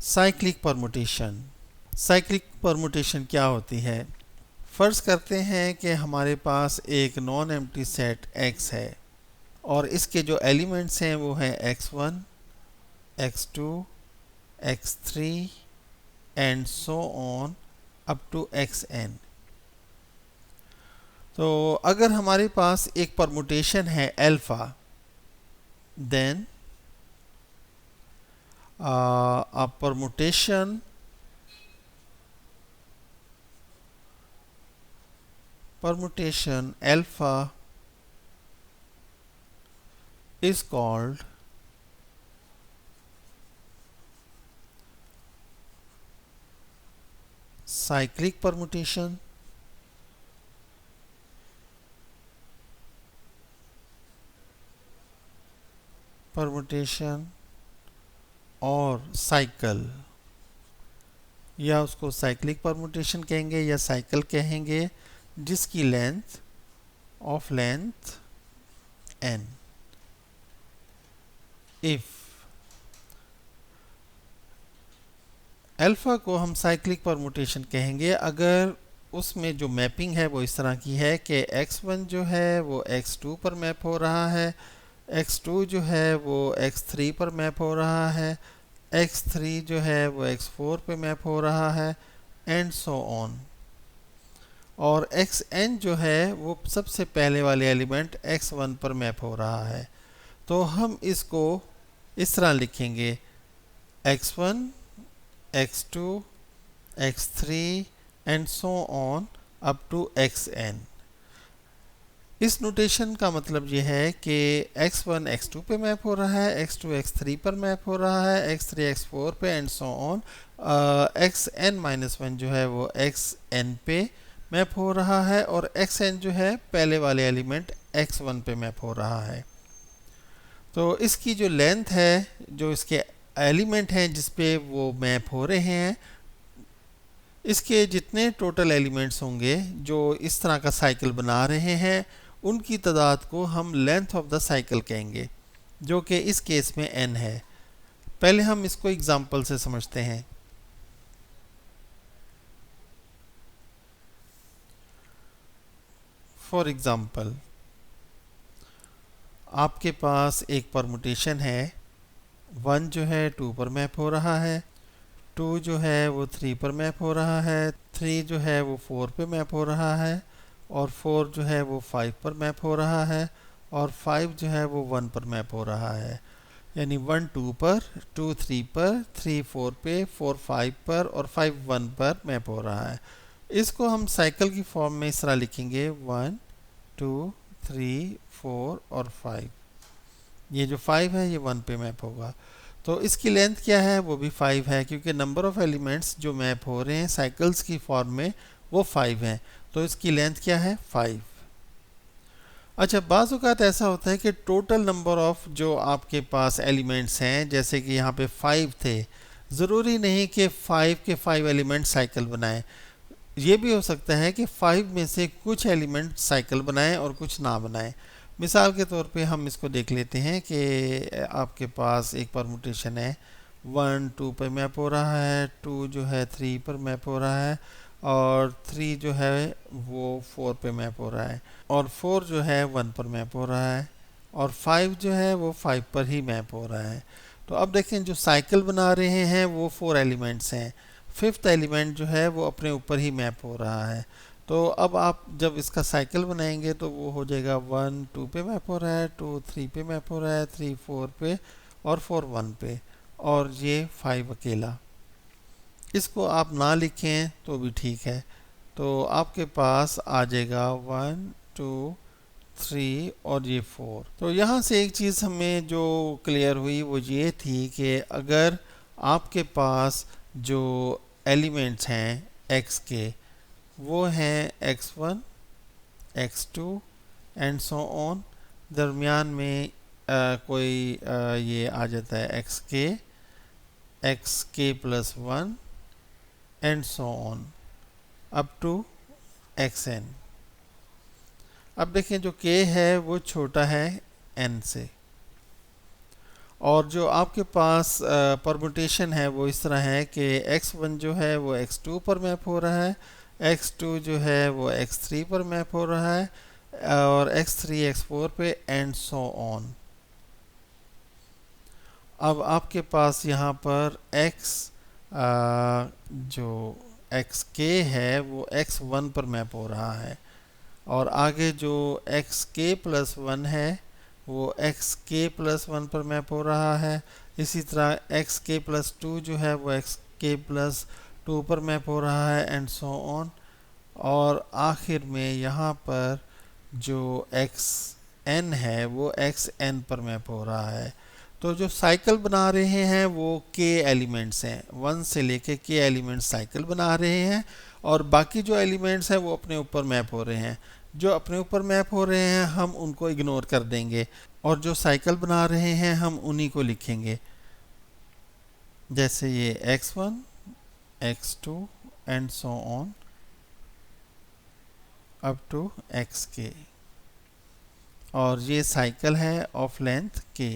Cyclic permutation. Cyclic permutation क्या होती है? फ़र्ज़ करते हैं कि हमारे पास एक नॉन एम्प्टी सेट X है और इसके जो एलिमेंट्स हैं वो हैं x1, x2, x3 and so on up to xn। तो अगर हमारे पास एक परमुटेशन है alpha, then a permutation alpha is called cyclic permutation, और साइकिल, या उसको साइक्लिक परमुटेशन कहेंगे या साइकिल कहेंगे, जिसकी लेंथ n। इफ अल्फा को हम साइक्लिक परमुटेशन कहेंगे अगर उसमें जो मैपिंग है वो इस तरह की है कि x1 जो है वो x2 पर मैप हो रहा है, x2 जो है वो x3 पर मैप हो रहा है, x3 जो है वो x4 पे मैप हो रहा है, एंड सो ऑन। और xn जो है वो सबसे पहले वाले एलिमेंट x1 पर मैप हो रहा है। तो हम इसको इस तरह लिखेंगे x1, x2, x3 and so on up to xn। इस नोटेशन का मतलब ये है कि x1 x2 पे मैप हो रहा है, x2 x3 पर मैप हो रहा है, x3 x4 पे एंड सो ऑन। xn-1 जो है वो xn पे मैप हो रहा है और xn जो है पहले वाले एलिमेंट x1 पे मैप हो रहा है। तो इसकी जो लेंथ है, जो इसके एलिमेंट हैं जिस पे वो मैप हो रहे हैं, इसके जितने टोटल एलिमेंट्स होंगे जो इस तरह का साइकिल बना रहे हैं, उनकी तादाद को हम लेंथ ऑफ द साइकिल कहेंगे, जो कि इस केस में n है। पहले हम इसको एग्जांपल से समझते हैं। फॉर एग्जांपल, आपके पास एक परमुटेशन है, 1 जो है 2 पर मैप हो रहा है, 2 जो है वो 3 पर मैप हो रहा है, 3 जो है वो 4 पे मैप हो रहा है, और 4 जो है वो 5 पर मैप हो रहा है, और 5 जो है वो 1 पर मैप हो रहा है। यानी 1 2 पर, 2 3 पर, 3 4 पे, 4 5 पर और 5 1 पर मैप हो रहा है। इसको हम साइकिल की फॉर्म में इस तरह लिखेंगे 1 2 3 4 और 5। ये जो 5 है ये 1 पे मैप होगा। तो इसकी लेंथ क्या है? वो भी 5 है, क्योंकि नंबर ऑफ एलिमेंट्स जो मैप हो रहे हैं साइकिल्स की फॉर्म में वो 5 हैं। तो इसकी लेंथ क्या है? 5। अच्छा, बाज़ औक़ात ऐसा होता है कि टोटल नंबर ऑफ जो आपके पास एलिमेंट्स हैं, जैसे कि यहाँ पे 5 थे, ज़रूरी नहीं कि 5 के 5 एलिमेंट साइकिल बनाएं। ये भी हो सकता है कि 5 में से कुछ एलिमेंट साइकिल बनाएं और कुछ ना बनाएं। मिसाल के तौर पे हम इसको देख लेते हैं कि आपके पास एक परमुटेशन है, 1 2 पर मैप हो रहा है, 2 जो है 3 पर मैप हो रहा है, और 3 जो है वो 4 पे मैप हो रहा है, और 4 जो है 1 पर मैप हो रहा है, और 5 जो है वो 5 पर ही मैप हो रहा है। तो अब देखें, जो साइकिल बना रहे हैं वो 4 एलिमेंट्स हैं, 5th एलिमेंट जो है वो अपने ऊपर ही मैप हो रहा है। तो अब आप जब इसका साइकिल बनाएंगे तो वो हो जाएगा 1 2 पे मैप हो रहा है, 2 3 पे मैप हो रहा है, 3 4 पे, और 4 1 पे, और ये 5 अकेला। इसको आप ना लिखें तो भी ठीक है। तो आपके पास आ जाएगा 1 2 3 और ये 4। तो यहाँ से एक चीज़ हमें जो क्लियर हुई वो ये थी कि अगर आपके पास जो एलिमेंट्स हैं x के, वो हैं x1 x2 and so on, दरमियान में कोई ये आ जाता है xk plus 1 and so on up to xn। अब देखें, जो k है वो छोटा है n से, और जो आपके पास परमुटेशन है वो इस तरह है कि x1 जो है वो x2 पर मैप हो रहा है, x2 जो है वो x3 पर मैप हो रहा है, और x3 x4 पे एंड सो ऑन। अब आपके पास यहाँ पर जो xk है वो x1 पर मैप हो रहा है, और आगे जो xk प्लस 1 है वो xk प्लस 1 पर मैप हो रहा है। इसी तरह xk प्लस 2 जो है वो xk प्लस 2 पर मैप हो रहा है, एंड सो ऑन। और आखिर में यहाँ पर जो xn है वो xn पर मैप हो रहा है। तो जो साइकिल बना रहे हैं वो k एलिमेंट्स हैं, 1 से लेके k एलिमेंट्स साइकिल बना रहे हैं, और बाकी जो एलिमेंट्स हैं वो अपने ऊपर मैप हो रहे हैं। जो अपने ऊपर मैप हो रहे हैं हम उनको इग्नोर कर देंगे, और जो साइकिल बना रहे हैं हम उन्हीं को लिखेंगे, जैसे ये x1 x2 and so on up to xk, और ये साइकिल है ऑफ लेंथ k।